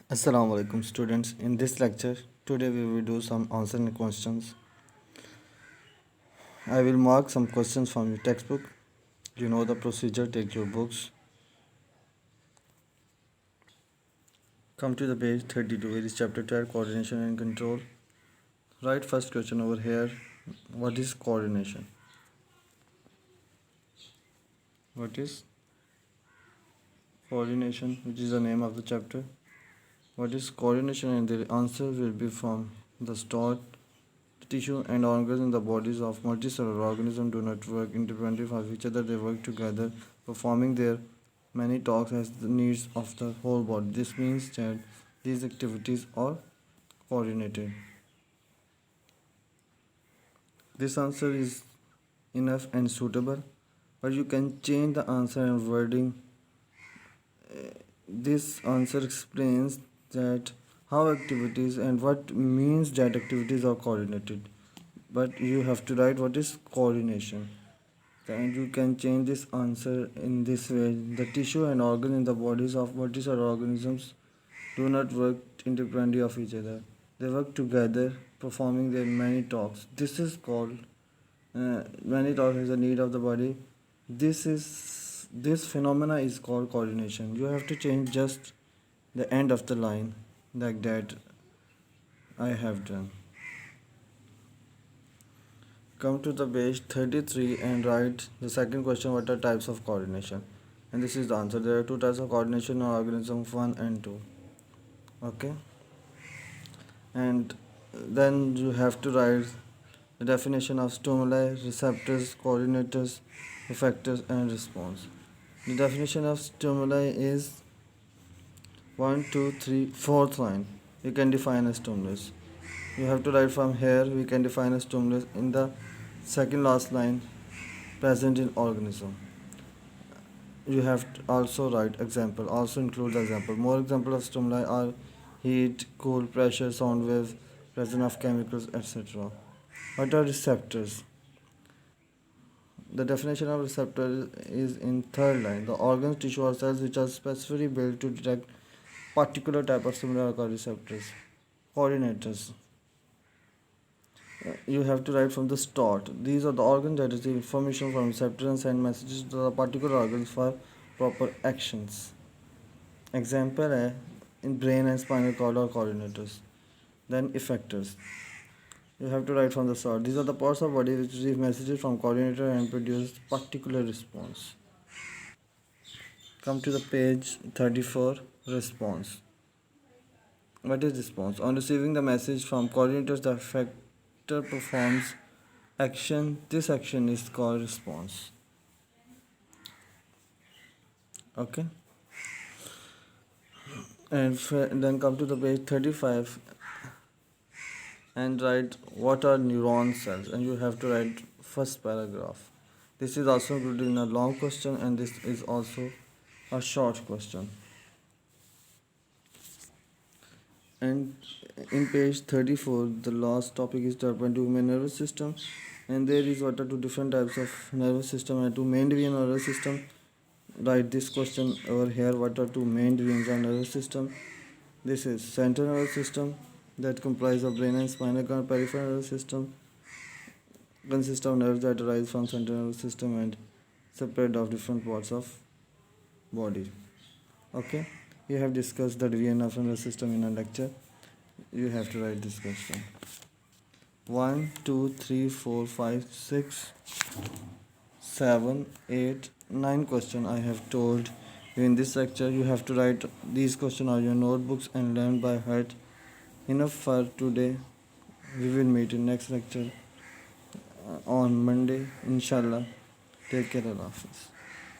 Assalamu alaikum students. In this lecture, today we will do some answering questions. I will mark some questions from your textbook. You know the procedure, take your books. Come to the page 32, it is chapter 12, coordination and control. Write first question over here. What is coordination? What is coordination, which is the name of the chapter? What is coordination? And the answer will be from the start. Tissue and organs in the bodies of multicellular organisms do not work independently of each other. They work together, performing their many tasks as the needs of the whole body. This means that these activities are coordinated. This answer is enough and suitable, but you can change the answer and wording. This answer explains that how activities and what means that activities are coordinated, but you have to write what is coordination. And you can change this answer in this way: the tissue and organ in the bodies of multicellular organisms do not work independently of each other. They work together, performing their many tasks. This is called many tasks is the need of the body. This phenomena is called coordination. You have to change just the end of the line like that I have done. Come to the page 33 and write the second question: what are types of coordination? And this is the answer. There are two types of coordination in organisms, 1 and 2. Okay, and then you have to write the definition of stimuli, receptors, coordinators, effectors, and response. The definition of stimuli is 1, 2, 3, fourth line. You can define a stimulus. You have to write from here. We can define a stimulus in the second last line, present in organism. You have to also write example, also include the example. More example of stimuli are heat, cool, pressure, sound waves, presence of chemicals, etc. What are receptors? The definition of receptor is in third line. The organs, tissue, or cells which are specifically built to detect particular type of stimuli are called receptors. Coordinators. You have to write from the start. These are the organs that receive information from receptors and send messages to the particular organs for proper actions. Example in brain and spinal cord are coordinators. Then effectors. You have to write from the start. These are the parts of body which receive messages from coordinator and produce particular response. Come to the page 34, response. What is response? On receiving the message from coordinators, the effector performs action. This action is called response. Okay. And then come to the page 35 and write what are neuron cells, and you have to write first paragraph. This is also included in a long question, and this is also a short question. And in page 34, the last topic is development of human nervous system, and there is what are two different types of nervous system and two main division of nervous system. Write this question over here: what are two main divisions of nervous system? This is central nervous system that comprise of brain and spinal cord. Peripheral nervous system consists of nerves that arise from central nervous system and separate of different parts of body. Okay, we have discussed the division of nervous system in a lecture. You have to write this question. 1, 2, 3, 4, 5, 6, 7, 8, 9 question I have told you in this lecture. You have to write these questions on your notebooks and learn by heart. Enough for today. We will meet in next lecture on Monday, inshallah. Take care, Allah Hafiz.